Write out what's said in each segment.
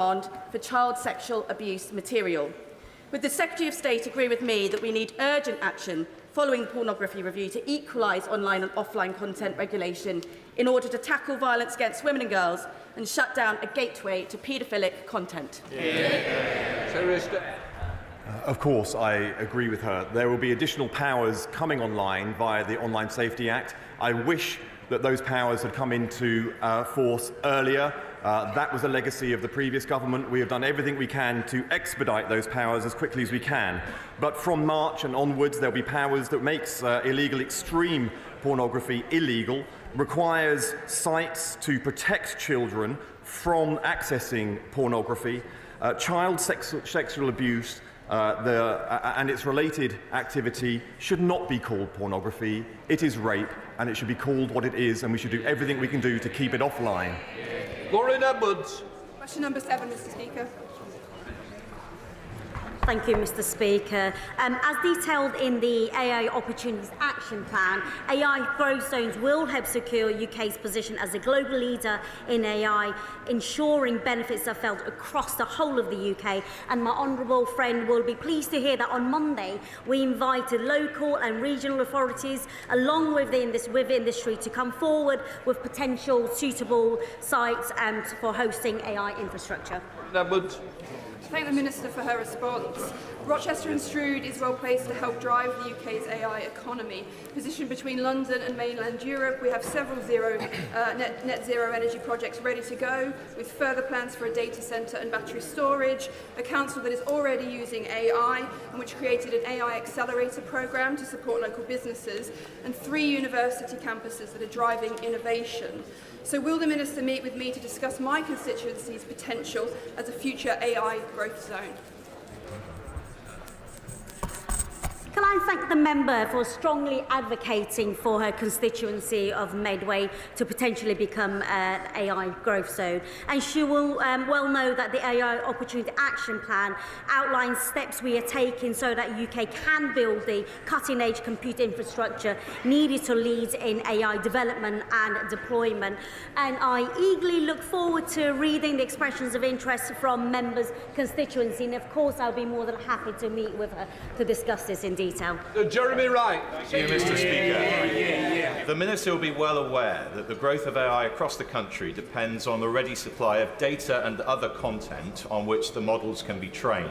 for child sexual abuse material. Would the Secretary of State agree with me that we need urgent action following pornography review to equalise online and offline content regulation in order to tackle violence against women and girls and shut down a gateway to paedophilic content? Of course, I agree with her. There will be additional powers coming online via the Online Safety Act. I wish that those powers had come into force earlier. That was a legacy of the previous government. We have done everything we can to expedite those powers as quickly as we can. But from March and onwards, there'll be powers that makes illegal extreme pornography illegal, requires sites to protect children from accessing pornography, child sexual abuse, and its related activity should not be called pornography. It is rape, and it should be called what it is, and we should do everything we can do to keep it offline. Lauren Edwards. Question number 7, Mr. Speaker. Thank you, Mr. Speaker. As detailed in the AI Opportunities Action Plan, AI growth zones will help secure UK's position as a global leader in AI, ensuring benefits are felt across the whole of the UK. And my honourable friend will be pleased to hear that on Monday we invited local and regional authorities, along with the industry, to come forward with potential suitable sites for hosting AI infrastructure. Edwards. Thank the Minister for her response. Rochester and Stroud is well placed to help drive the UK's AI economy. Positioned between London and mainland Europe, we have several net zero energy projects ready to go, with further plans for a data centre and battery storage, a council that is already using AI and which created an AI accelerator programme to support local businesses, and 3 university campuses that are driving innovation. So will the Minister meet with me to discuss my constituency's potential as a future AI growth zone? Can I thank the member for strongly advocating for her constituency of Medway to potentially become an AI growth zone? And she will well know that the AI Opportunity Action Plan outlines steps we are taking so that UK can build the cutting-edge computer infrastructure needed to lead in AI development and deployment. And I eagerly look forward to reading the expressions of interest from members' constituency. And of course, I'll be more than happy to meet with her to discuss this in detail. Jeremy Wright. Thank you, Mr. Speaker. The Minister will be well aware that the growth of AI across the country depends on the ready supply of data and other content on which the models can be trained.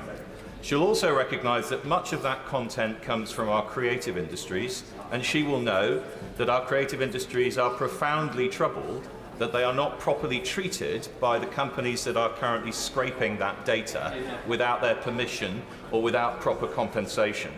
She'll also recognise that much of that content comes from our creative industries, and she will know that our creative industries are profoundly troubled that they are not properly treated by the companies that are currently scraping that data without their permission or without proper compensation.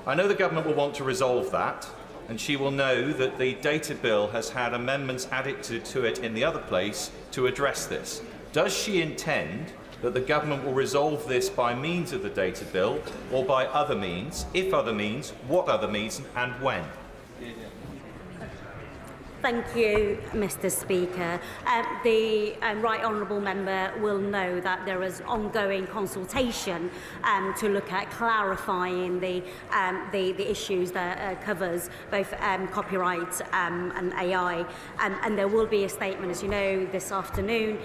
I know the government will want to resolve that, and she will know that the data bill has had amendments added to it in the other place to address this. Does she intend that the government will resolve this by means of the data bill or by other means? If other means, what other means and when? Thank you, Mr. Speaker. The right honourable member will know that there is ongoing consultation to look at clarifying the issues that covers both copyright and AI. And there will be a statement, as you know, this afternoon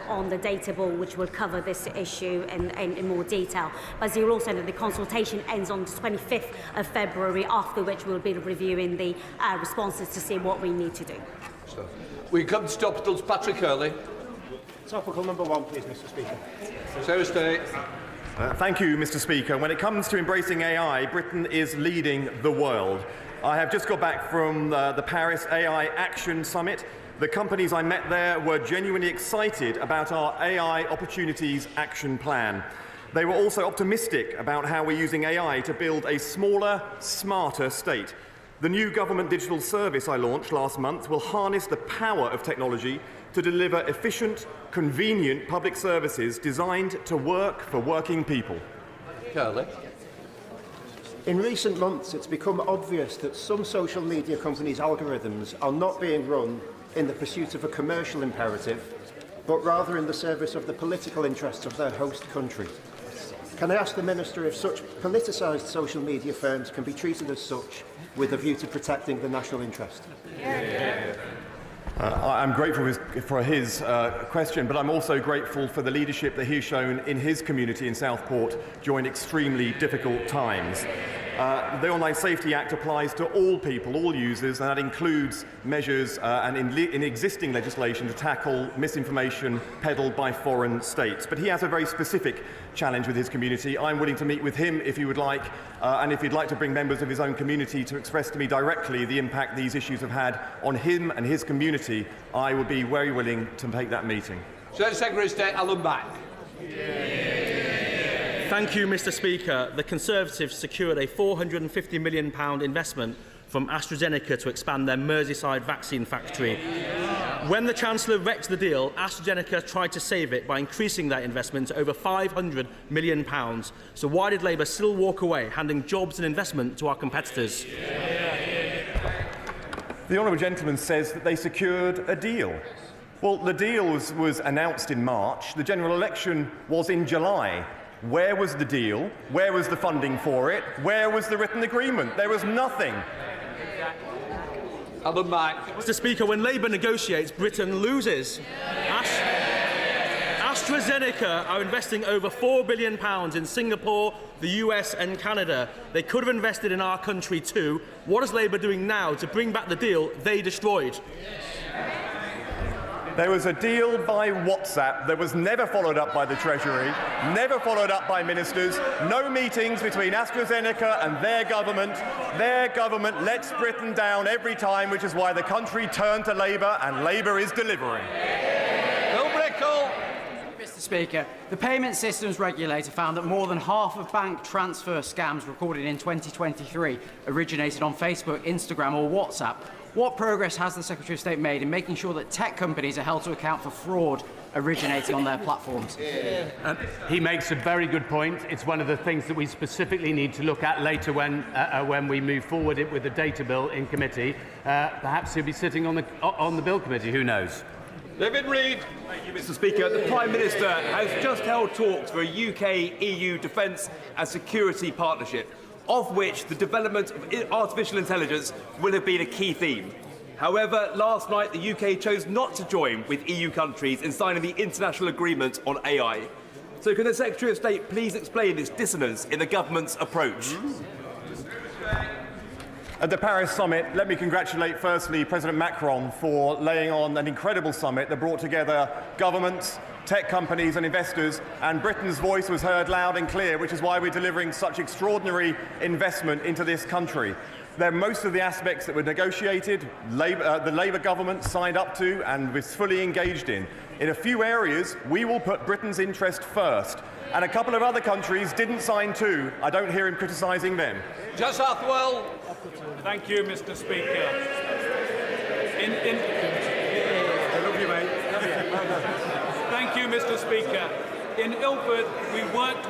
on the data bill, which will cover this issue in more detail. But as you also know, the consultation ends on the 25th of February, after which we'll be reviewing the responses to see what we need to do. We come to topicals. Patrick Hurley. Topical number 1, please, Mr. Speaker. Sarah Stay. Thank you, Mr. Speaker. When it comes to embracing AI, Britain is leading the world. I have just got back from the Paris AI Action Summit. The companies I met there were genuinely excited about our AI Opportunities Action Plan. They were also optimistic about how we're using AI to build a smaller, smarter state. The new government digital service I launched last month will harness the power of technology to deliver efficient, convenient public services designed to work for working people. Hurley. In recent months, it's become obvious that some social media companies' algorithms are not being run in the pursuit of a commercial imperative, but rather in the service of the political interests of their host country. Can I ask the Minister if such politicised social media firms can be treated as such with a view to protecting the national interest? I'm grateful for his question, but I'm also grateful for the leadership that he's shown in his community in Southport during extremely difficult times. The Online Safety Act applies to all people, all users, and that includes measures and in existing legislation to tackle misinformation peddled by foreign states. But he has a very specific challenge with his community. I'm willing to meet with him if he would like, and if he'd like to bring members of his own community to express to me directly the impact these issues have had on him and his community, I would be very willing to take that meeting. Secretary of State Alan Mack. Thank you, Mr. Speaker. The Conservatives secured a £450 million investment from AstraZeneca to expand their Merseyside vaccine factory. When the Chancellor wrecked the deal, AstraZeneca tried to save it by increasing that investment to over £500 million. So why did Labour still walk away, handing jobs and investment to our competitors? The honourable gentleman says that they secured a deal. Well, the deal was announced in March. The general election was in July. Where was the deal? Where was the funding for it? Where was the written agreement? There was nothing. Alan Mack. Mr. Speaker, when Labour negotiates, Britain loses. AstraZeneca are investing over £4 billion in Singapore, the US and Canada. They could have invested in our country too. What is Labour doing now to bring back the deal they destroyed? There was a deal by WhatsApp that was never followed up by the Treasury, never followed up by ministers, no meetings between AstraZeneca and their government. Their government lets Britain down every time, which is why the country turned to Labour, and Labour is delivering. Mr. Speaker, the Payment Systems Regulator found that more than half of bank transfer scams recorded in 2023 originated on Facebook, Instagram or WhatsApp. What progress has the Secretary of State made in making sure that tech companies are held to account for fraud originating on their platforms? He makes a very good point. It's one of the things that we specifically need to look at later when we move forward with the data bill in committee. Perhaps he'll be sitting on the bill committee. Who knows? David Reid. Thank you, Mr. Speaker. The Prime Minister has just held talks for a UK-EU defence and security partnership, of which the development of artificial intelligence will have been a key theme. However, last night the UK chose not to join with EU countries in signing the international agreement on AI. So can the Secretary of State please explain this dissonance in the government's approach? At the Paris summit, let me congratulate firstly President Macron for laying on an incredible summit that brought together governments, tech companies and investors, and Britain's voice was heard loud and clear, which is why we're delivering such extraordinary investment into this country. Most of the aspects that were negotiated, the Labour government signed up to and was fully engaged in. In a few areas, we will put Britain's interest first, and a couple of other countries didn't sign too. I don't hear him criticising them. Just Athwell. Thank you, Mr. Speaker. I love you, mate. Thank you, Mr. Speaker. In Ilford, we worked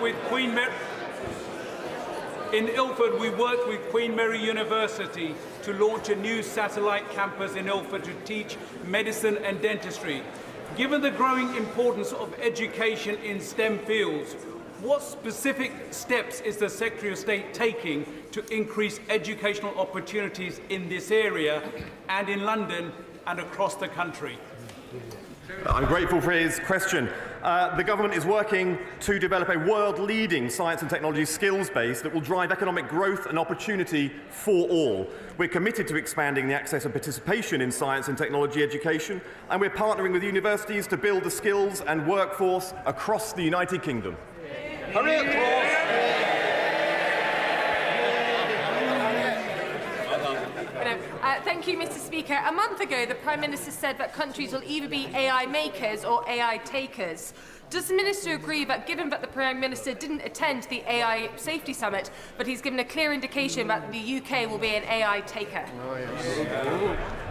with Queen Mary University to launch a new satellite campus in Ilford to teach medicine and dentistry. Given the growing importance of education in STEM fields, what specific steps is the Secretary of State taking to increase educational opportunities in this area and in London and across the country? I'm grateful for his question. The government is working to develop a world-leading science and technology skills base that will drive economic growth and opportunity for all. We're committed to expanding the access and participation in science and technology education, and we're partnering with universities to build the skills and workforce across the United Kingdom. Thank you, Mr. Speaker. A month ago, the Prime Minister said that countries will either be AI makers or AI takers. Does the Minister agree that, given that the Prime Minister didn't attend the AI Safety Summit, but he's given a clear indication that the UK will be an AI taker?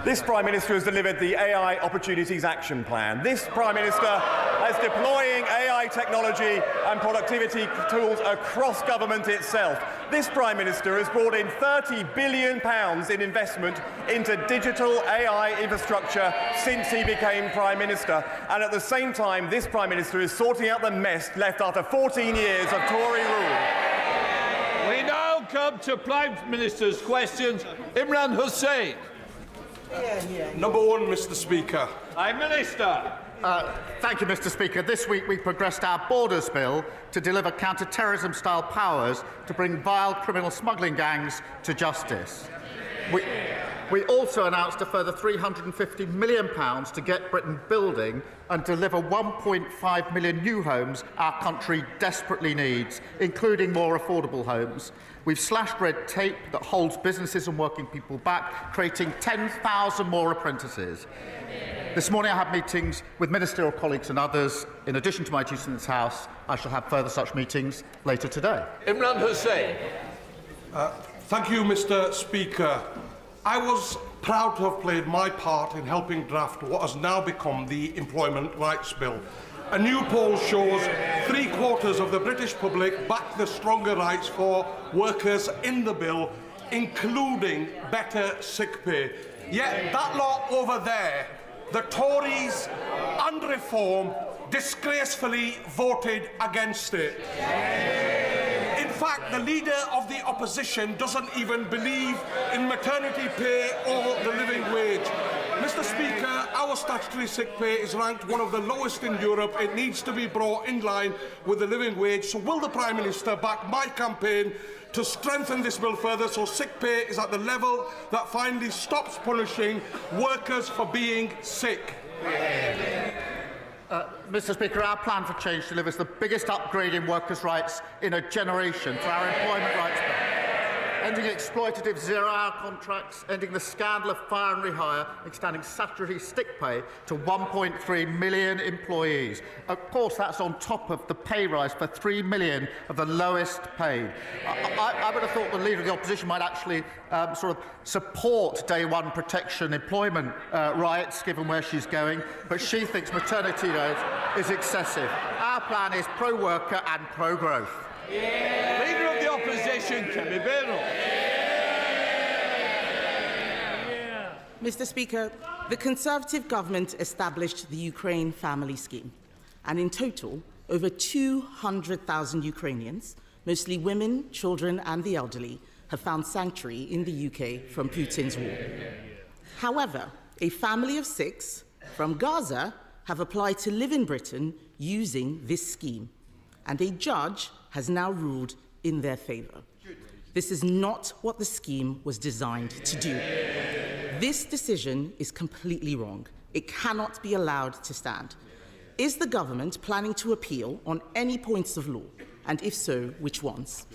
This Prime Minister has delivered the AI Opportunities Action Plan. This Prime Minister is deploying AI technology and productivity tools across government itself. This Prime Minister has brought in £30 billion in investment into digital AI infrastructure since he became Prime Minister. And at the same time, this Prime Minister is sorting out the mess left after 14 years of Tory rule. We now come to Prime Minister's questions. Imran Hussain. Number one, Mr. Speaker. Prime Minister. Thank you, Mr. Speaker. This week we progressed our Borders Bill to deliver counter-terrorism-style powers to bring vile criminal smuggling gangs to justice. We also announced a further £350 million to get Britain building and deliver 1.5 million new homes our country desperately needs, including more affordable homes. We've slashed red tape that holds businesses and working people back, creating 10,000 more apprentices. This morning I have meetings with ministerial colleagues and others. In addition to my duties in this House, I shall have further such meetings later today. Imran Hussain. Thank you, Mr. Speaker. I was proud to have played my part in helping draft what has now become the Employment Rights Bill. A new poll shows 3/4 of the British public back the stronger rights for workers in the bill, including better sick pay. Yet that lot over there, the Tories and Reform, disgracefully voted against it. In fact, the leader of the opposition doesn't even believe in maternity pay or the living wage. Mr. Speaker, our statutory sick pay is ranked one of the lowest in Europe. It needs to be brought in line with the living wage. So will the Prime Minister back my campaign to strengthen this bill further so sick pay is at the level that finally stops punishing workers for being sick? Mr. Speaker, our plan for change delivers the biggest upgrade in workers' rights in a generation through our Employment Rights Bill, ending exploitative zero-hour contracts, ending the scandal of fire and rehire, extending statutory sick pay to 1.3 million employees. Of course, that's on top of the pay rise for 3 million of the lowest paid. I would have thought the Leader of the Opposition might actually sort of support day one protection employment rights, given where she's going, but she thinks maternity leave is excessive. Our plan is pro-worker and pro-growth. Leader of the Opposition, Kemi Beno. Mr. Speaker, the Conservative government established the Ukraine Family Scheme, and in total, over 200,000 Ukrainians, mostly women, children and the elderly, have found sanctuary in the UK from Putin's war. However, a family of 6 from Gaza have applied to live in Britain using this scheme, and a judge has now ruled in their favour. This is not what the scheme was designed to do. This decision is completely wrong. It cannot be allowed to stand. Is the government planning to appeal on any points of law? And if so, which ones?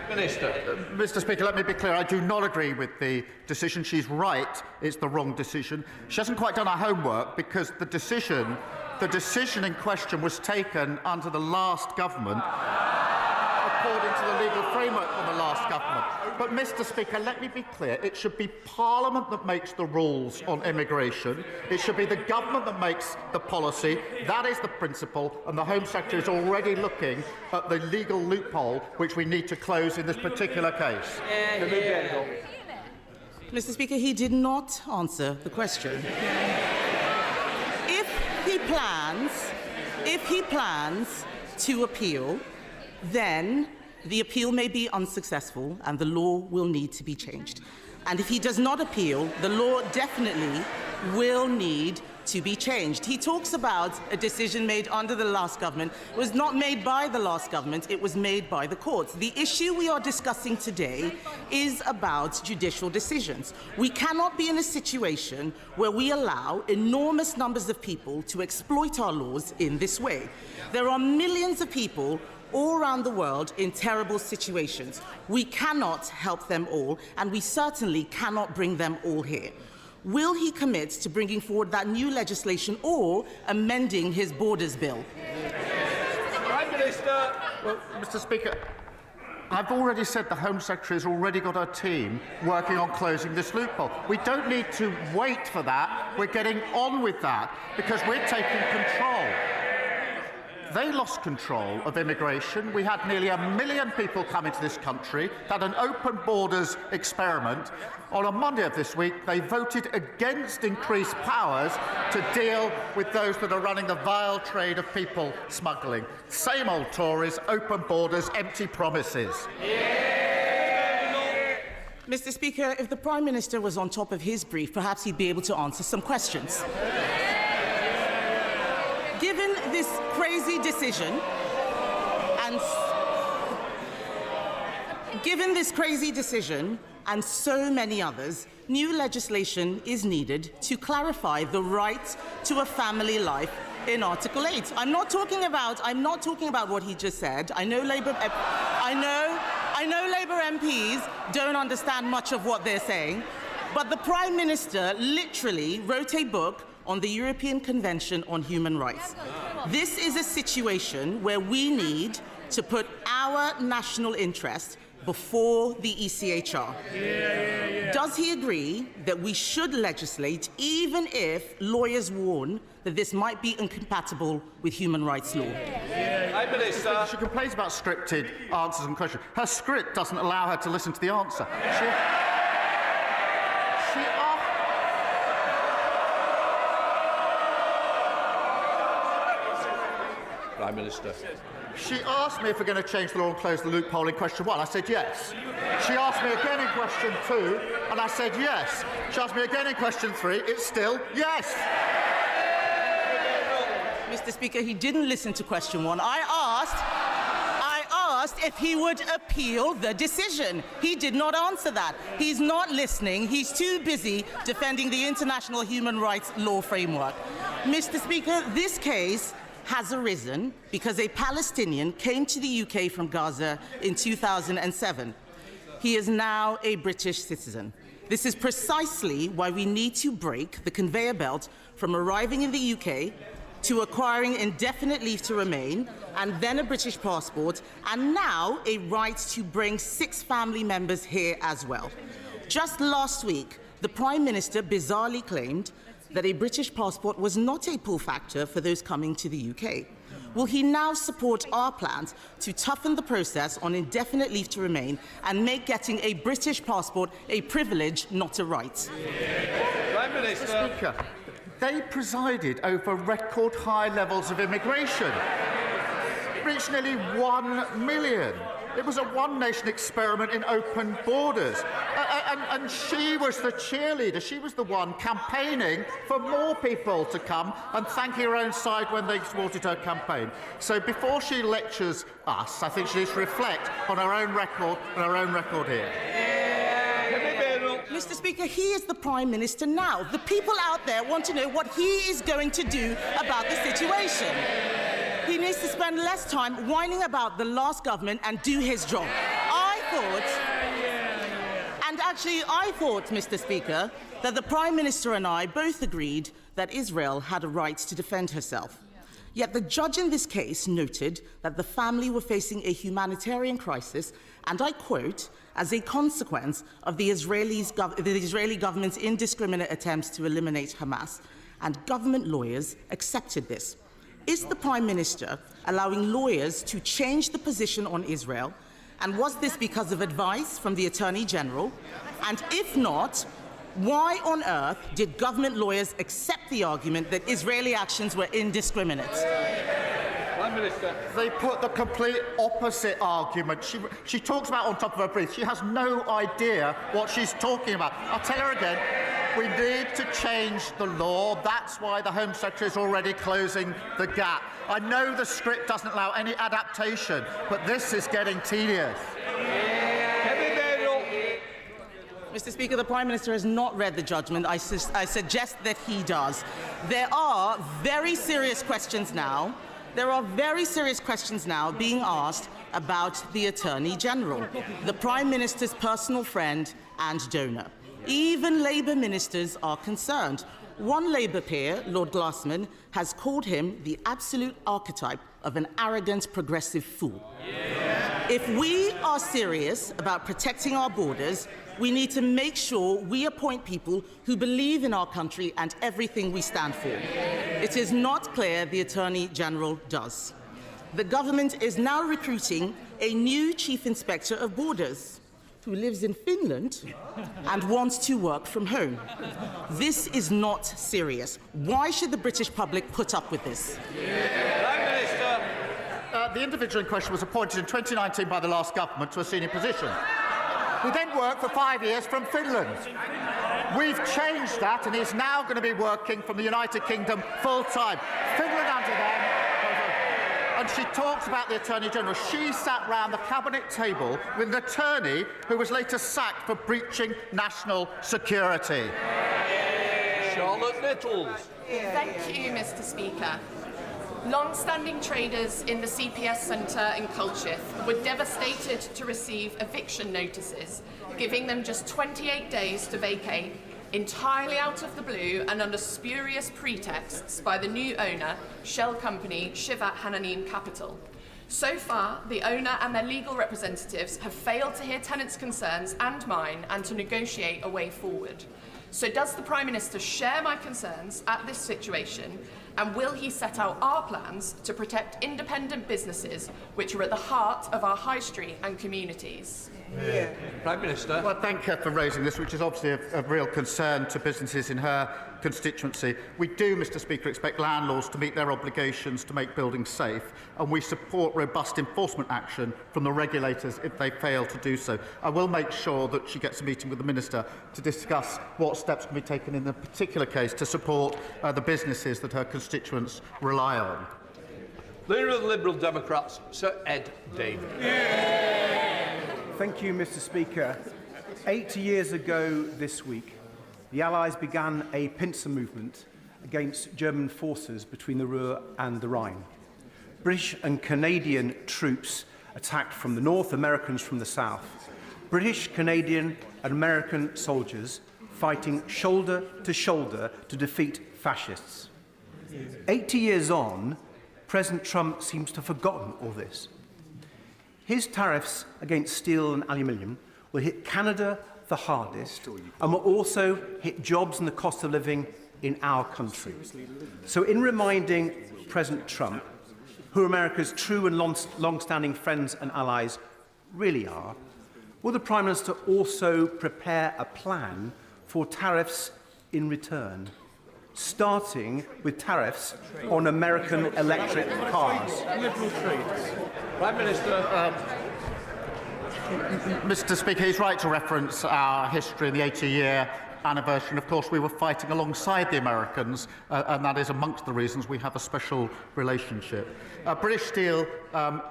Minister. Mr. Speaker, let me be clear. I do not agree with the decision. She's right. It's the wrong decision. She hasn't quite done her homework because the decision in question was taken under the last government, according to the legal framework of the last government. But, Mr. Speaker, let me be clear. It should be Parliament that makes the rules on immigration. It should be the government that makes the policy. That is the principle, and the Home Secretary is already looking at the legal loophole which we need to close in this particular case. Mr. Speaker, he did not answer the question. If he plans to appeal, then the appeal may be unsuccessful and the law will need to be changed. And if he does not appeal, the law definitely will need to be changed. He talks about a decision made under the last government. It was not made by the last government, it was made by the courts. The issue we are discussing today is about judicial decisions. We cannot be in a situation where we allow enormous numbers of people to exploit our laws in this way. There are millions of people all around the world in terrible situations. We cannot help them all, and we certainly cannot bring them all here. Will he commit to bringing forward that new legislation or amending his Borders Bill? Prime Minister. Well, Mr. Speaker, I've already said the Home Secretary has already got her team working on closing this loophole. We don't need to wait for that. We're getting on with that because we're taking control. They lost control of immigration. We had nearly 1 million people come into this country, had an open borders experiment. On a Monday of this week, they voted against increased powers to deal with those that are running the vile trade of people smuggling. Same old Tories, open borders, empty promises. Mr. Speaker, if the Prime Minister was on top of his brief, perhaps he'd be able to answer some questions. Given this crazy decision and so many others, new legislation is needed to clarify the right to a family life in Article 8. I'm not talking about what he just said. I know Labour MPs don't understand much of what they're saying, but the Prime Minister literally wrote a book on the European Convention on Human Rights. This is a situation where we need to put our national interest before the ECHR. Does he agree that we should legislate even if lawyers warn that this might be incompatible with human rights law? Minister. She complains about scripted answers and questions. Her script doesn't allow her to listen to the answer. Prime Minister. She asked me if we're going to change the law and close the loophole in question 1. I said yes. She asked me again in question 2, and I said yes. She asked me again in question 3. It's still yes. Mr. Speaker, he didn't listen to question 1. I asked if he would appeal the decision. He did not answer that. He's not listening. He's too busy defending the international human rights law framework. Mr. Speaker, this case has arisen because a Palestinian came to the UK from Gaza in 2007. He is now a British citizen. This is precisely why we need to break the conveyor belt from arriving in the UK to acquiring indefinite leave to remain and then a British passport, and now a right to bring 6 family members here as well. Just last week, the Prime Minister bizarrely claimed that a British passport was not a pull factor for those coming to the UK. Will he now support our plans to toughen the process on indefinite leave to remain and make getting a British passport a privilege, not a right? Prime Minister. Speaker, they presided over record high levels of immigration. It reached nearly 1 million. It was a one-nation experiment in open borders. And she was the cheerleader. She was the one campaigning for more people to come and thanking her own side when they thwarted her campaign. So before she lectures us, I think she needs to reflect on her own record and her own record here. Mr. Speaker, he is the Prime Minister now. The people out there want to know what he is going to do about the situation. He needs to spend less time whining about the last government and do his job. I thought, Mr. Speaker, that the Prime Minister and I both agreed that Israel had a right to defend herself. Yet the judge in this case noted that the family were facing a humanitarian crisis, and I quote, as a consequence of the Israeli government's indiscriminate attempts to eliminate Hamas, and government lawyers accepted this. Is the Prime Minister allowing lawyers to change the position on Israel? And was this because of advice from the Attorney General? And if not, why on earth did government lawyers accept the argument that Israeli actions were indiscriminate? Prime Minister. They put the complete opposite argument. She talks about on top of her brief. She has no idea what she's talking about. I'll tell her again. We need to change the law. That's why the Home Secretary is already closing the gap. I know the script doesn't allow any adaptation, but this is getting tedious. Mr. Speaker, the Prime Minister has not read the judgment. I suggest that he does. There are very serious questions now. Being asked about the Attorney General, the Prime Minister's personal friend and donor. Even Labour ministers are concerned. One Labour peer, Lord Glassman, has called him the absolute archetype of an arrogant progressive fool. If we are serious about protecting our borders, we need to make sure we appoint people who believe in our country and everything we stand for. It is not clear the Attorney General does. The government is now recruiting a new Chief Inspector of Borders who lives in Finland and wants to work from home. This is not serious. Why should the British public put up with this? Prime Minister. The individual in question was appointed in 2019 by the last government to a senior position. He then worked for 5 years from Finland. We've changed that, and he's now going to be working from the United Kingdom full-time. Finland under them. And she talks about the Attorney General. She sat round the cabinet table with an attorney who was later sacked for breaching national security. Charlotte Littles. Thank you, Mr. Speaker. Long-standing traders in the CPS Centre in Culcheth were devastated to receive eviction notices, giving them just 28 days to vacate, entirely out of the blue and under spurious pretexts by the new owner, shell company Shivat Hananim Capital. So far, the owner and their legal representatives have failed to hear tenants' concerns and mine and to negotiate a way forward. So does the Prime Minister share my concerns at this situation, and will he set out our plans to protect independent businesses which are at the heart of our high street and communities? Prime Minister. Well, thank her for raising this, which is obviously a real concern to businesses in her constituency. We do, Mr. Speaker, expect landlords to meet their obligations to make buildings safe, and we support robust enforcement action from the regulators if they fail to do so. I will make sure that she gets a meeting with the Minister to discuss what steps can be taken in the particular case to support the businesses that her constituents rely on. Leader of the Liberal Democrats, Sir Ed Davey. Thank you, Mr. Speaker. 80 years ago this week, the Allies began a pincer movement against German forces between the Ruhr and the Rhine. British and Canadian troops attacked from the north, Americans from the south. British, Canadian and American soldiers fighting shoulder to defeat fascists. 80 years on, President Trump seems to have forgotten all this. His tariffs against steel and aluminium will hit Canada the hardest and will also hit jobs and the cost of living in our country. So in reminding President Trump who America's true and long-standing friends and allies really are, will the Prime Minister also prepare a plan for tariffs in return, starting with tariffs on American electric cars? Prime Minister. Mr. Speaker, he's right to reference our history in the 80-year anniversary. Of course, we were fighting alongside the Americans, and that is amongst the reasons we have a special relationship. British steel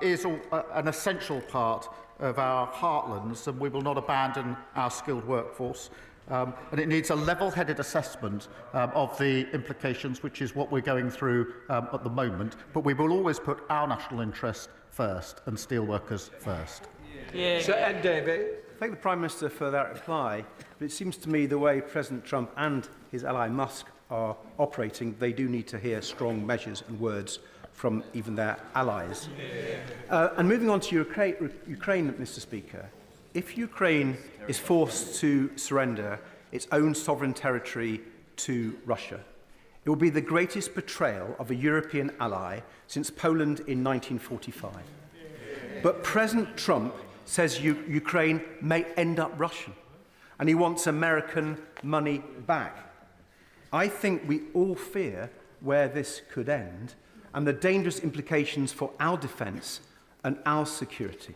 is an essential part of our heartlands, and we will not abandon our skilled workforce. And it needs a level-headed assessment of the implications, which is what we're going through at the moment. But we will always put our national interest first and steelworkers first. Sir Ed Davey. Thank the Prime Minister for that reply. But it seems to me the way President Trump and his ally Musk are operating, they do need to hear strong measures and words from even their allies. And moving on to Ukraine, Mr. Speaker, if Ukraine is forced to surrender its own sovereign territory to Russia, it will be the greatest betrayal of a European ally since Poland in 1945. But President Trump says Ukraine may end up Russian, and he wants American money back. I think we all fear where this could end and the dangerous implications for our defence and our security.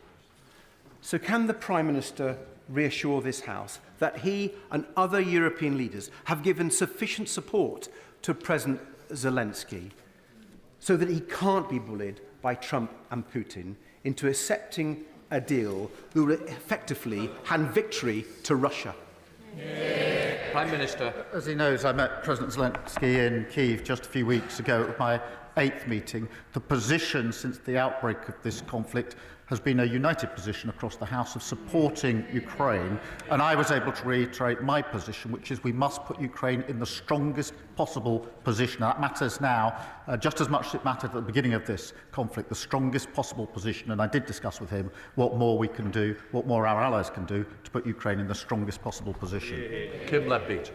So can the Prime Minister reassure this House that he and other European leaders have given sufficient support to President Zelensky so that he can't be bullied by Trump and Putin into accepting a deal that will effectively hand victory to Russia? Prime Minister. As he knows, I met President Zelensky in Kyiv just a few weeks ago at my 8th meeting. The position since the outbreak of this conflict has been a united position across the House of supporting Ukraine, and I was able to reiterate my position, which is we must put Ukraine in the strongest possible position. That matters now just as much as it mattered at the beginning of this conflict, the strongest possible position, and I did discuss with him what more we can do, what more our allies can do to put Ukraine in the strongest possible position. Kim Leppich.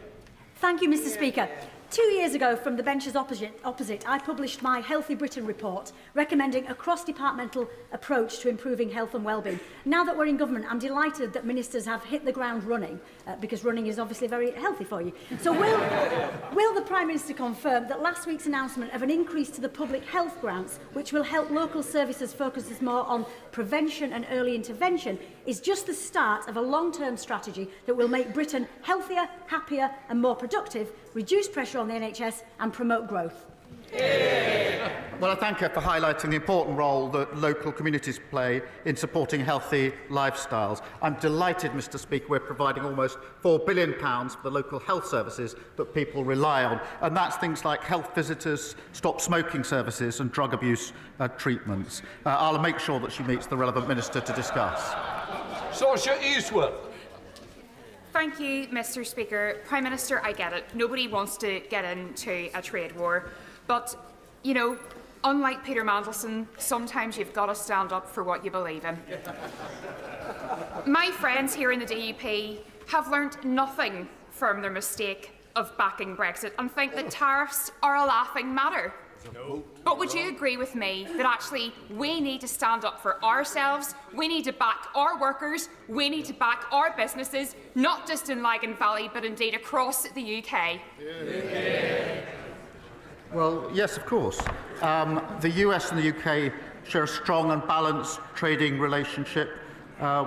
Thank you, Mr. Speaker. 2 years ago, from the benches opposite, I published my Healthy Britain report, recommending a cross-departmental approach to improving health and wellbeing. Now that we're in government, I'm delighted that ministers have hit the ground running, because running is obviously very healthy for you. So will the Prime Minister confirm that last week's announcement of an increase to the public health grants, which will help local services focus more on prevention and early intervention, is just the start of a long-term strategy that will make Britain healthier, happier and more productive, reduce pressure on the NHS and promote growth? Well, I thank her for highlighting the important role that local communities play in supporting healthy lifestyles. I'm delighted, Mr Speaker, we're providing almost £4 billion for the local health services that people rely on, and that's things like health visitors, stop smoking services and drug abuse treatments. I'll make sure that she meets the relevant minister to discuss. Saoirse Eastwell. Thank you, Mr Speaker. Prime Minister, I get it. Nobody wants to get into a trade war. But, you know, unlike Peter Mandelson, sometimes you've got to stand up for what you believe in. My friends here in the DUP have learnt nothing from their mistake of backing Brexit and think that tariffs are a laughing matter. No. But would you agree with me that actually we need to stand up for ourselves, we need to back our workers, we need to back our businesses, not just in Lagan Valley, but indeed across the UK? Yeah. Well, yes, of course. The US and the UK share a strong and balanced trading relationship.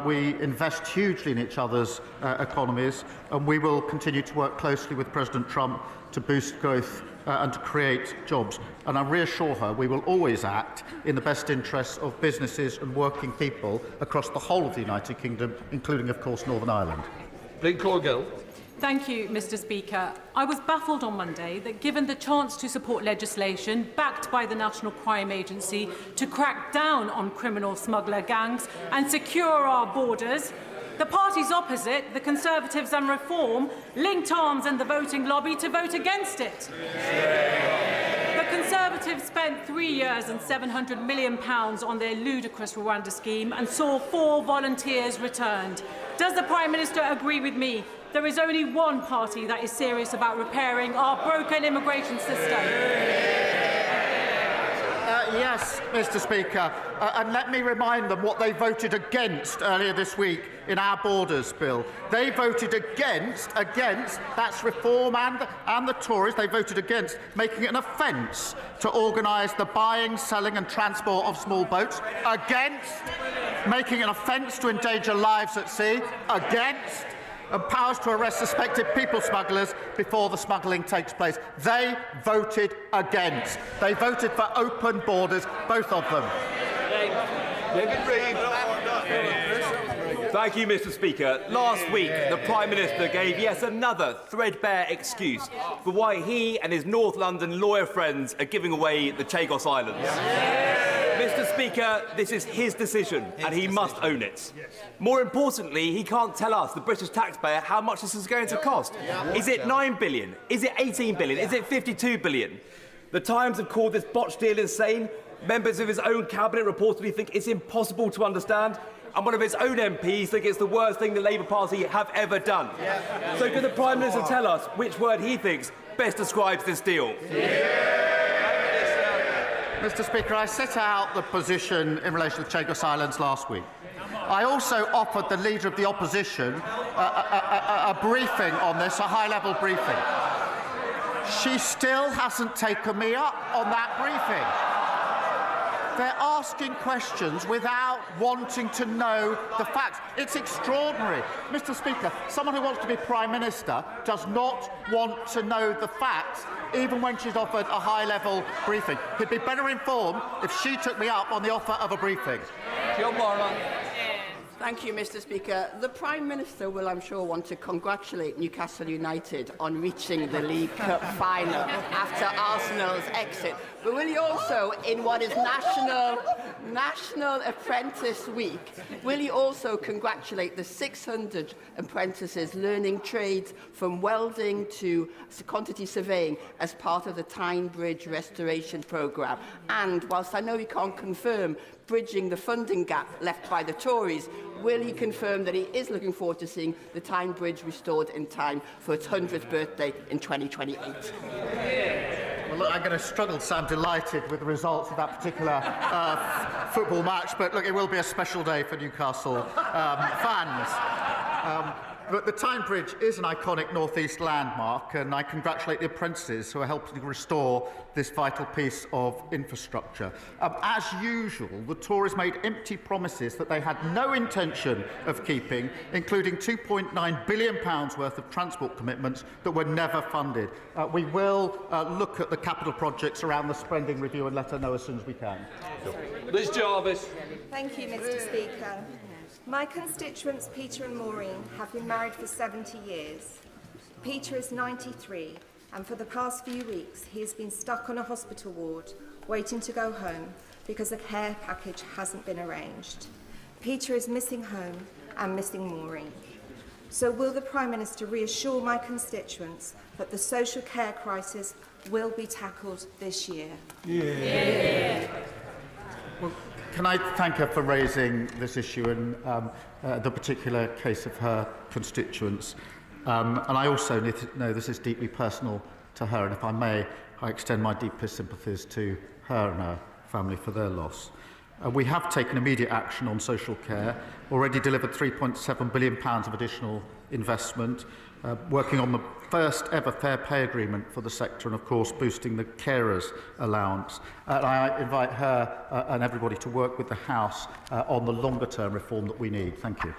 We invest hugely in each other's economies, and we will continue to work closely with President Trump to boost growth and to create jobs. And I reassure her we will always act in the best interests of businesses and working people across the whole of the United Kingdom, including, of course, Northern Ireland. Gill. Thank you, Mr Speaker. I was baffled on Monday that, given the chance to support legislation backed by the National Crime Agency to crack down on criminal smuggler gangs and secure our borders, the parties opposite, the Conservatives and Reform, linked arms in the voting lobby to vote against it. The Conservatives spent 3 years and £700 million on their ludicrous Rwanda scheme and saw 4 volunteers returned. Does the Prime Minister agree with me? There is only one party that is serious about repairing our broken immigration system. Yes, Mr Speaker, and let me remind them what they voted against earlier this week in our Borders Bill. They voted against that's Reform and the Tories, they voted against making it an offence to organise the buying, selling and transport of small boats, against making it an offence to endanger lives at sea, against and powers to arrest suspected people smugglers before the smuggling takes place. They voted against. They voted for open borders, both of them. Thank you, Mr Speaker. Last week, the Prime Minister gave yet another threadbare excuse for why he and his North London lawyer friends are giving away the Chagos Islands. Mr Speaker, this is his decision, and he must own it. More importantly, he can't tell us, the British taxpayer, how much this is going to cost. Is it 9 billion? Is it 18 billion? Is it 52 billion? The Times have called this botched deal insane. Members of his own cabinet reportedly think it's impossible to understand. And one of his own MPs think it's the worst thing the Labour Party have ever done. So can the Prime Minister tell us which word he thinks best describes this deal? Mr Speaker, I set out the position in relation to the Chagos Islands last week. I also offered the Leader of the Opposition a briefing on this, a high-level briefing. She still hasn't taken me up on that briefing. They're asking questions without wanting to know the facts. It's extraordinary. Mr Speaker, someone who wants to be Prime Minister does not want to know the facts, even when she's offered a high-level briefing. He'd be better informed if she took me up on the offer of a briefing. Thank you, Mr Speaker. The Prime Minister will, I'm sure, want to congratulate Newcastle United on reaching the League Cup final after Arsenal's exit. But will he also, in what is National Apprentice Week, will he also congratulate the 600 apprentices learning trades from welding to quantity surveying as part of the Tyne Bridge restoration programme? And whilst I know he can't confirm bridging the funding gap left by the Tories, will he confirm that he is looking forward to seeing the Tyne Bridge restored in time for its 100th birthday in 2028? Well, look, I'm going to struggle to sound delighted with the results of that particular football match, but look, it will be a special day for Newcastle fans. But the Tyne Bridge is an iconic North East landmark, and I congratulate the apprentices who are helping to restore this vital piece of infrastructure. As usual, the Tories made empty promises that they had no intention of keeping, including £2.9 billion worth of transport commitments that were never funded. We will look at the capital projects around the spending review and let her know as soon as we can. Liz Jarvis. Thank you, Mr. Speaker. My constituents, Peter and Maureen, have been married for 70 years. Peter is 93, and for the past few weeks he has been stuck on a hospital ward, waiting to go home because a care package hasn't been arranged. Peter is missing home and missing Maureen. So will the Prime Minister reassure my constituents that the social care crisis will be tackled this year? Yeah. Well, can I thank her for raising this issue and the particular case of her constituents? And I also need to know this is deeply personal to her, and if I may, I extend my deepest sympathies to her and her family for their loss. We have taken immediate action on social care, already delivered £3.7 billion of additional investment, working on the first ever fair pay agreement for the sector and, of course, boosting the carers allowance. And I invite her and everybody to work with the House on the longer-term reform that we need. Thank you.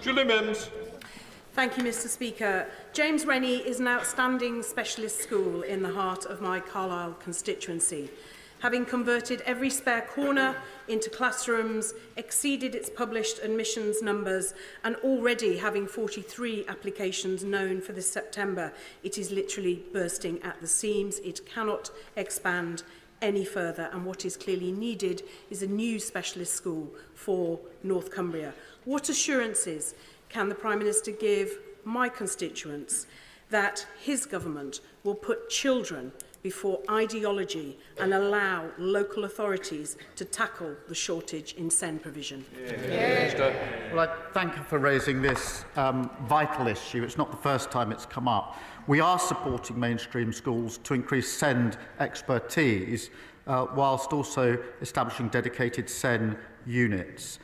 Julie Mims. Thank you, Mr. Speaker. James Rennie is an outstanding specialist school in the heart of my Carlisle constituency. Having converted every spare corner into classrooms, exceeded its published admissions numbers, and already having 43 applications known for this September, it is literally bursting at the seams. It cannot expand any further, and what is clearly needed is a new specialist school for North Cumbria. What assurances can the Prime Minister give my constituents that his government will put children before ideology and allow local authorities to tackle the shortage in SEND provision? Well, I thank you for raising this vital issue. It's not the first time it's come up. We are supporting mainstream schools to increase SEND expertise whilst also establishing dedicated SEN units.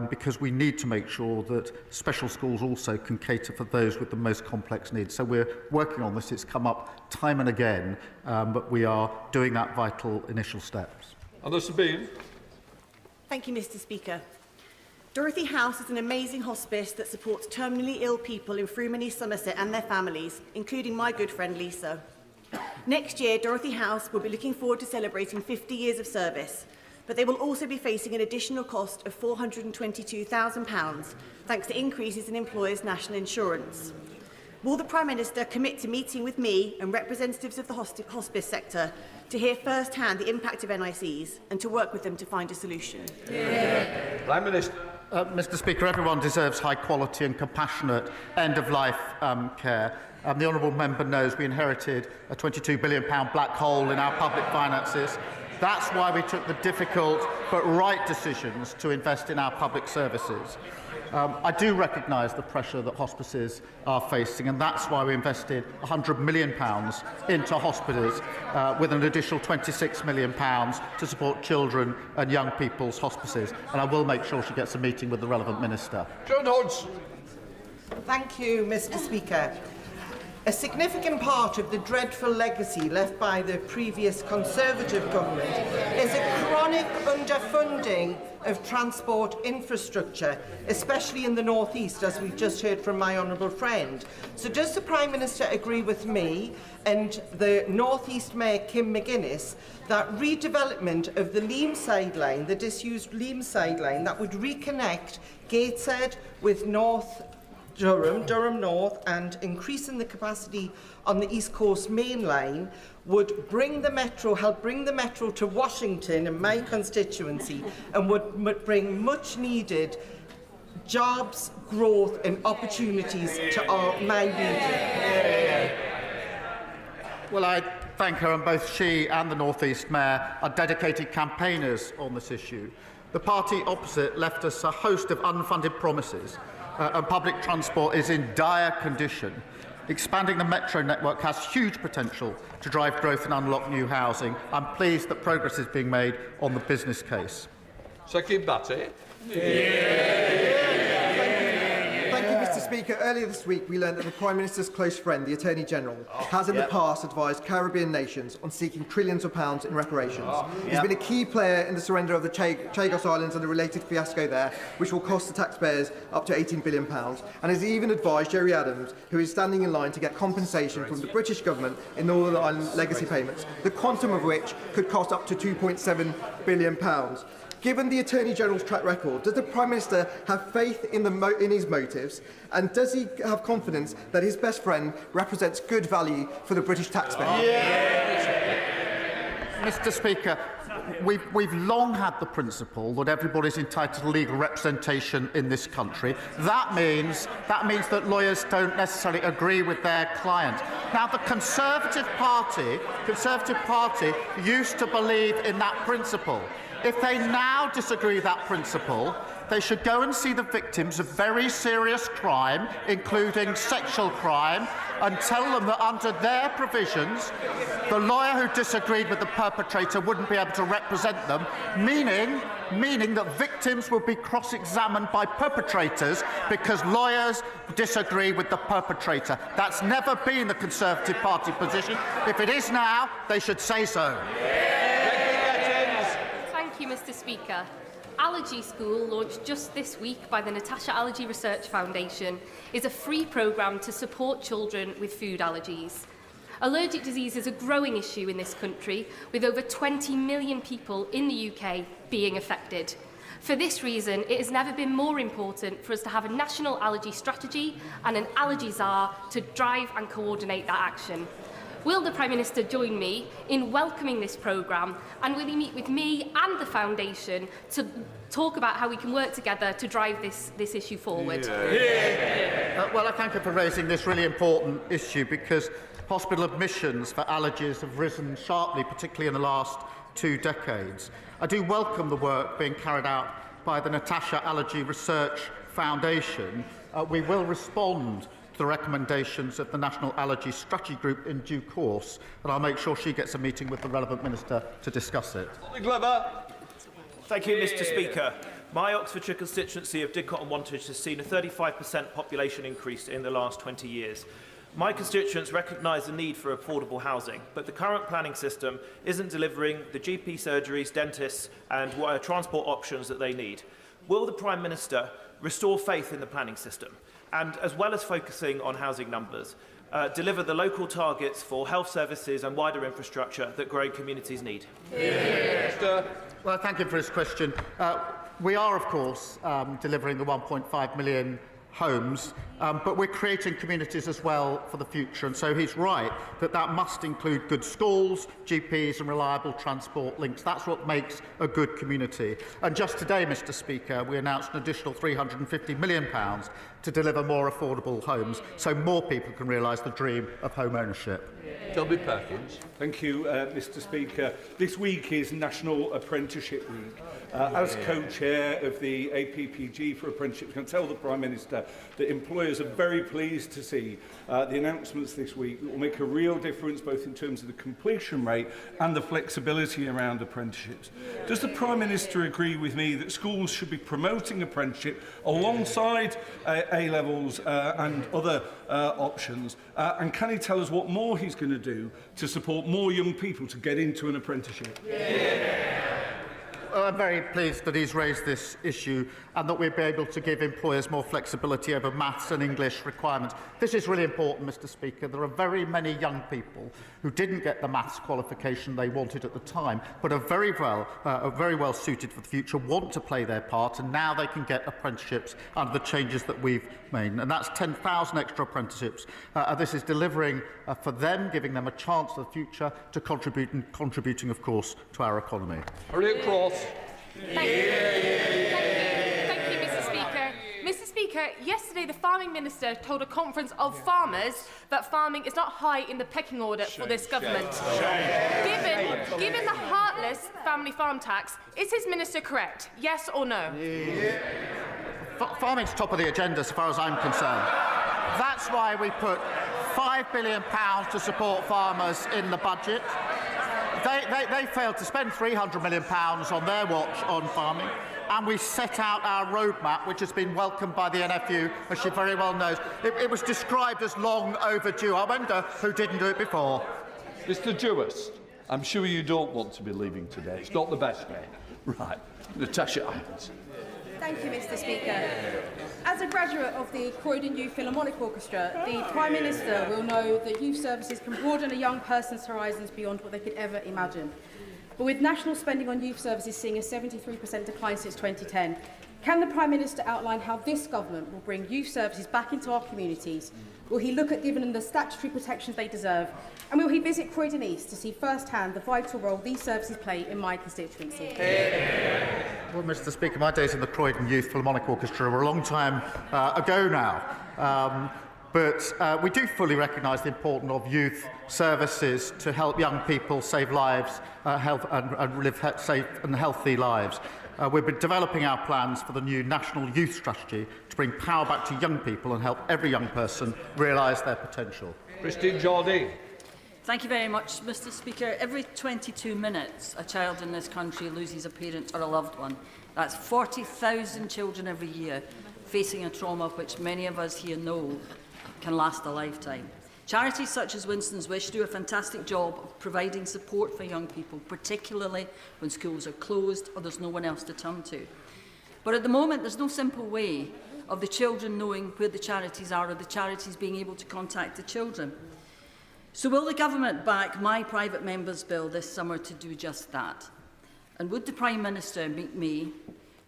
Because we need to make sure that special schools also can cater for those with the most complex needs. So we're working on this. It's come up time and again, but we are doing that vital initial steps. Sabine. Thank you, Mr. Speaker. Dorothy House is an amazing hospice that supports terminally ill people in Frumeney, Somerset and their families, including my good friend Lisa. Next year, Dorothy House will be looking forward to celebrating 50 years of service, but they will also be facing an additional cost of £422,000 thanks to increases in employers' national insurance. Will the Prime Minister commit to meeting with me and representatives of the hospice sector to hear firsthand the impact of NICs and to work with them to find a solution? Prime Minister. Mr. Speaker, everyone deserves high quality and compassionate end-of-life care. The honourable member knows we inherited a £22 billion black hole in our public finances. That's why we took the difficult but right decisions to invest in our public services. I do recognise the pressure that hospices are facing, and that's why we invested £100 million into hospitals, with an additional £26 million to support children and young people's hospices. And I will make sure she gets a meeting with the relevant minister. John Hodge. Thank you, Mr. Speaker. A significant part of the dreadful legacy left by the previous Conservative government is a chronic underfunding of transport infrastructure, especially in the North East, as we've just heard from my honourable friend. So does the Prime Minister agree with me and the North East Mayor Kim McGuinness that redevelopment of the Leamside line, the disused Leamside line, that would reconnect Gateshead with North Durham, Durham North, and increasing the capacity on the East Coast Main Line would help bring the metro to Washington in my constituency, and would bring much needed jobs, growth and opportunities to my region. Well, I thank her, and both she and the North East Mayor are dedicated campaigners on this issue. The party opposite left us a host of unfunded promises, and public transport is in dire condition. Expanding the metro network has huge potential to drive growth and unlock new housing. I'm pleased that progress is being made on the business case. Second Batty. Thank you, Mr. Speaker. Earlier this week, we learned that the Prime Minister's close friend, the Attorney General, has in the past advised Caribbean nations on seeking trillions of pounds in reparations. He's been a key player in the surrender of the Chagos Islands and the related fiasco there, which will cost the taxpayers up to £18 billion, and has even advised Jerry Adams, who is standing in line to get compensation from the British government in Northern Ireland legacy payments, the quantum of which could cost up to £2.7 billion. Given the Attorney General's track record, does the Prime Minister have faith in his motives, and does he have confidence that his best friend represents good value for the British taxpayer? Mr. Speaker, we've long had the principle that everybody's entitled to legal representation in this country. That means that lawyers don't necessarily agree with their client. Now, the Conservative Party used to believe in that principle. If they now disagree with that principle, they should go and see the victims of very serious crime, including sexual crime, and tell them that under their provisions, the lawyer who disagreed with the perpetrator wouldn't be able to represent them, meaning that victims will be cross-examined by perpetrators because lawyers disagree with the perpetrator. That's never been the Conservative Party position. If it is now, they should say so. Thank you, Mr. Speaker. Allergy School, launched just this week by the Natasha Allergy Research Foundation, is a free programme to support children with food allergies. Allergic disease is a growing issue in this country, with over 20 million people in the UK being affected. For this reason, it has never been more important for us to have a national allergy strategy and an allergy czar to drive and coordinate that action. Will the Prime Minister join me in welcoming this programme, and will he meet with me and the Foundation to talk about how we can work together to drive this issue forward? Well, I thank her for raising this really important issue, because hospital admissions for allergies have risen sharply, particularly in the last 2 decades. I do welcome the work being carried out by the Natasha Allergy Research Foundation. We will respond to the recommendations of the National Allergy Strategy Group in due course, and I'll make sure she gets a meeting with the relevant minister to discuss it. Thank you, Mr. Speaker. My Oxfordshire constituency of Didcot and Wantage has seen a 35% population increase in the last 20 years. My constituents recognise the need for affordable housing, but the current planning system isn't delivering the GP surgeries, dentists and transport options that they need. Will the Prime Minister restore faith in the planning system and, as well as focusing on housing numbers, deliver the local targets for health services and wider infrastructure that growing communities need? Well, thank you for his question. We are, of course, delivering the 1.5 million homes, but we're creating communities as well for the future, and so he's right that must include good schools, GPs and reliable transport links. That's what makes a good community. And just today, Mr. Speaker, we announced an additional £350 million to deliver more affordable homes so more people can realise the dream of home ownership. Delby Perkins. Thank you, Mr. Speaker. This week is National Apprenticeship Week. As co-chair of the APPG for Apprenticeships, I can tell the Prime Minister that employers are very pleased to see the announcements this week that will make a real difference both in terms of the completion rate and the flexibility around apprenticeships. Does the Prime Minister agree with me that schools should be promoting apprenticeship alongside A-levels and other options? And can he tell us what more he's going to do to support more young people to get into an apprenticeship? I'm very pleased that he's raised this issue and that we'll be able to give employers more flexibility over maths and English requirements. This is really important, Mr. Speaker. There are very many young people who didn't get the maths qualification they wanted at the time, but are very well suited for the future, want to play their part, and now they can get apprenticeships under the changes that we've made. And that's 10,000 extra apprenticeships. This is delivering for them, giving them a chance for the future to contributing, of course, to our economy. Harriet Cross. Thank you, Mr. Speaker. Mr. Speaker, yesterday the Farming Minister told a conference of farmers that farming is not high in the pecking order for this government. Given the heartless family farm tax, is his minister correct? Yes or no? Farming's top of the agenda as far as I'm concerned. That's why we put £5 billion to support farmers in the budget. They failed to spend £300 million on their watch on farming, and we set out our roadmap, which has been welcomed by the NFU, as she very well knows. It was described as long overdue. I wonder who didn't do it before. Mr. Jewist, I'm sure you don't want to be leaving today. It's not the best way. Right. Natasha Irons. Thank you, Mr. Speaker. As a graduate of the Croydon Youth Philharmonic Orchestra, the Prime Minister will know that youth services can broaden a young person's horizons beyond what they could ever imagine. But with national spending on youth services seeing a 73% decline since 2010, can the Prime Minister outline how this government will bring youth services back into our communities? Will he look at giving them the statutory protections they deserve? And will he visit Croydon East to see firsthand the vital role these services play in my constituency? Well, Mr. Speaker, my days in the Croydon Youth Philharmonic Orchestra were a long time ago now. But we do fully recognise the importance of youth services to help young people save lives and live safe and healthy lives. We've been developing our plans for the new National Youth Strategy to bring power back to young people and help every young person realise their potential. Christine Jardine. Thank you very much, Mr. Speaker. Every 22 minutes, a child in this country loses a parent or a loved one. That's 40,000 children every year facing a trauma which many of us here know can last a lifetime. Charities such as Winston's Wish do a fantastic job of providing support for young people, particularly when schools are closed or there's no one else to turn to. But at the moment, there's no simple way of the children knowing where the charities are or the charities being able to contact the children. So will the government back my private member's bill this summer to do just that? And would the Prime Minister meet me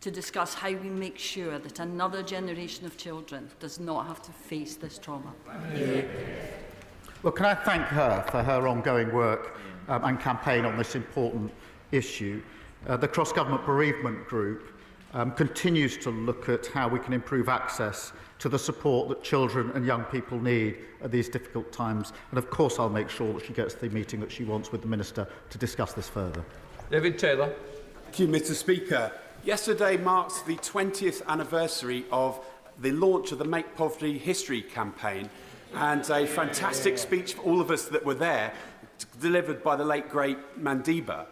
to discuss how we make sure that another generation of children does not have to face this trauma? Well, can I thank her for her ongoing work and campaign on this important issue. The Cross-Government Bereavement Group continues to look at how we can improve access to the support that children and young people need at these difficult times. And of course, I'll make sure that she gets the meeting that she wants with the Minister to discuss this further. David Taylor. Thank you, Mr. Speaker. Yesterday marks the 20th anniversary of the launch of the Make Poverty History campaign, and a fantastic speech for all of us that were there, delivered by the late, great Mandiba.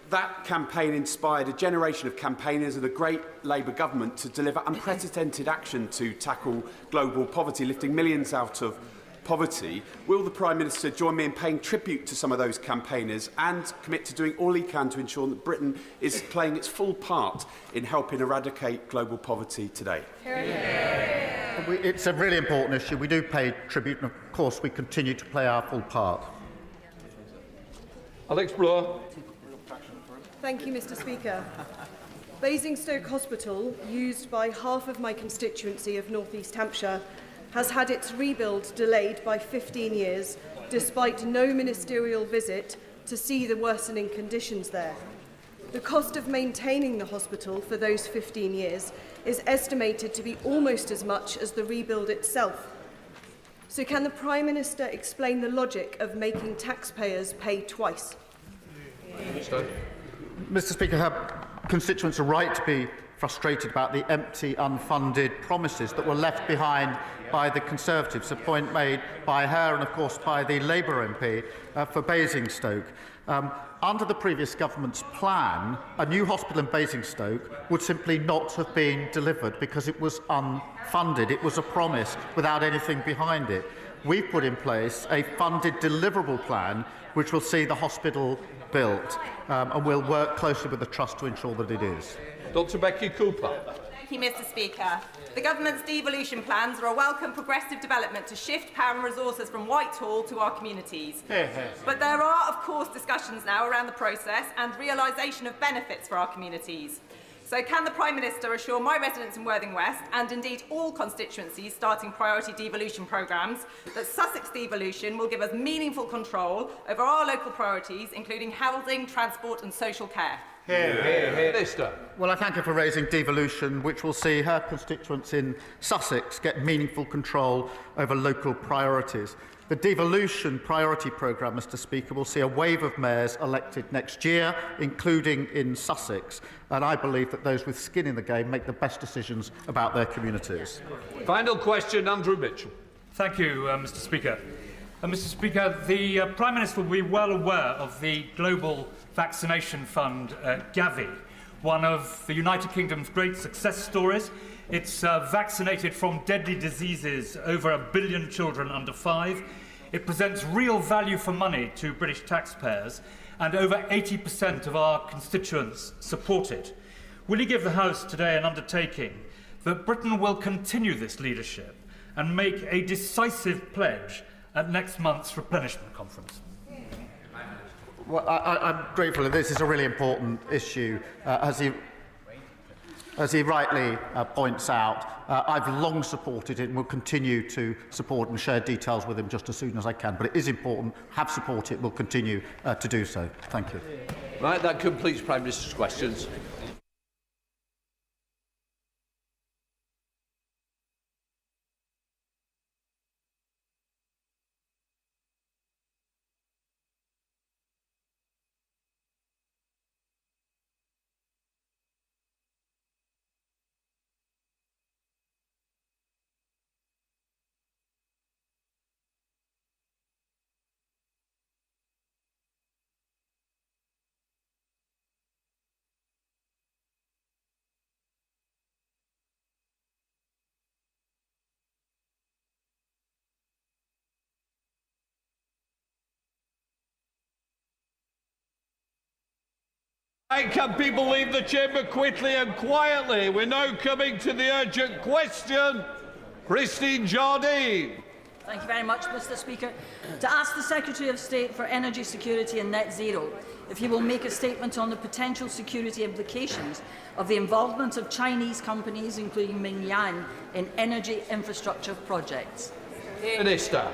That campaign inspired a generation of campaigners and a great Labour government to deliver unprecedented action to tackle global poverty, lifting millions out of poverty. Will the Prime Minister join me in paying tribute to some of those campaigners and commit to doing all he can to ensure that Britain is playing its full part in helping eradicate global poverty today? It's a really important issue. We do pay tribute, and of course we continue to play our full part. Alex Bloor. Thank you, Mr. Speaker. Basingstoke Hospital, used by half of my constituency of North East Hampshire, has had its rebuild delayed by 15 years, despite no ministerial visit to see the worsening conditions there. The cost of maintaining the hospital for those 15 years is estimated to be almost as much as the rebuild itself. So can the Prime Minister explain the logic of making taxpayers pay twice? Mr. Speaker, her constituents are right to be frustrated about the empty, unfunded promises that were left behind by the Conservatives, a point made by her and, of course, by the Labour MP for Basingstoke. Under the previous government's plan, a new hospital in Basingstoke would simply not have been delivered because it was unfunded. It was a promise without anything behind it. we've put in place a funded deliverable plan which will see the hospital built, and we'll work closely with the Trust to ensure that it is. Dr Becky Cooper. Thank you, Mr Speaker. The Government's devolution plans are a welcome progressive development to shift power and resources from Whitehall to our communities. But there are, of course, discussions now around the process and realisation of benefits for our communities. So can the Prime Minister assure my residents in Worthing West, and indeed all constituencies starting priority devolution programmes, that Sussex devolution will give us meaningful control over our local priorities, including housing, transport and social care? Minister. Well, I thank her for raising devolution, which will see her constituents in Sussex get meaningful control over local priorities. The devolution priority programme, Mr Speaker, will see a wave of mayors elected next year, including in Sussex, and I believe that those with skin in the game make the best decisions about their communities. Final question, Andrew Mitchell. Thank you, Mr Speaker. Mr Speaker, the Prime Minister will be well aware of the Global Vaccination Fund, Gavi, one of the United Kingdom's great success stories. It's vaccinated from deadly diseases over 1 billion children under 5. It presents real value for money to British taxpayers, and over 80% of our constituents support it. Will he give the House today an undertaking that Britain will continue this leadership and make a decisive pledge at next month's replenishment conference? Well, I'm grateful that this is a really important issue. As he rightly points out, I've long supported it and will continue to support and share details with him just as soon as I can. But it is important, have supported it, will continue to do so. Thank you. Right, that completes Prime Minister's questions. Can people leave the chamber quickly and quietly? We're now coming to the urgent question. Christine Jardine. Thank you very much, Mr Speaker. To ask the Secretary of State for Energy Security and Net Zero if he will make a statement on the potential security implications of the involvement of Chinese companies, including Mingyang, in energy infrastructure projects. Minister.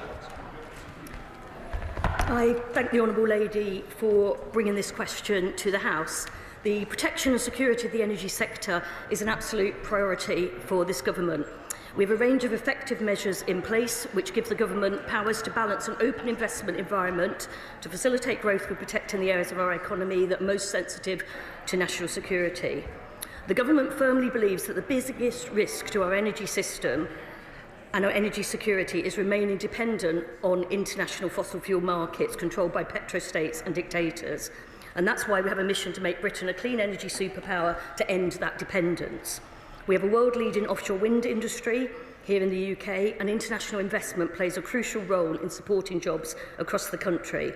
I thank the Honourable Lady for bringing this question to the House. The protection and security of the energy sector is an absolute priority for this government. We have a range of effective measures in place which give the government powers to balance an open investment environment to facilitate growth with protecting the areas of our economy that are most sensitive to national security. The government firmly believes that the biggest risk to our energy system and our energy security is remaining dependent on international fossil fuel markets controlled by petrostates and dictators. And that's why we have a mission to make Britain a clean energy superpower to end that dependence. We have a world-leading offshore wind industry here in the UK, and international investment plays a crucial role in supporting jobs across the country.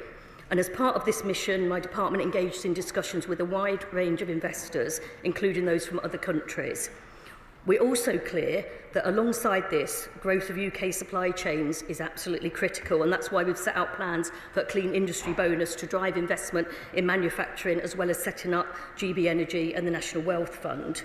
And as part of this mission, my department engaged in discussions with a wide range of investors, including those from other countries. We're also clear that alongside this, growth of UK supply chains is absolutely critical, and that's why we've set out plans for a clean industry bonus to drive investment in manufacturing, as well as setting up GB Energy and the National Wealth Fund.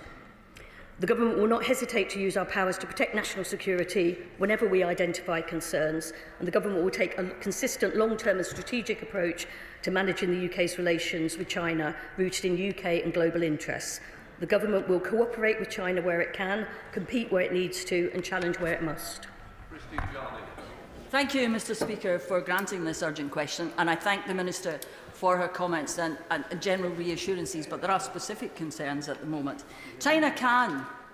The government will not hesitate to use our powers to protect national security whenever we identify concerns, and the government will take a consistent long-term and strategic approach to managing the UK's relations with China, rooted in UK and global interests. The government will cooperate with China where it can, compete where it needs to, and challenge where it must. Thank you, Mr Speaker, for granting this urgent question, and I thank the Minister for her comments and general reassurances, but there are specific concerns at the moment. China can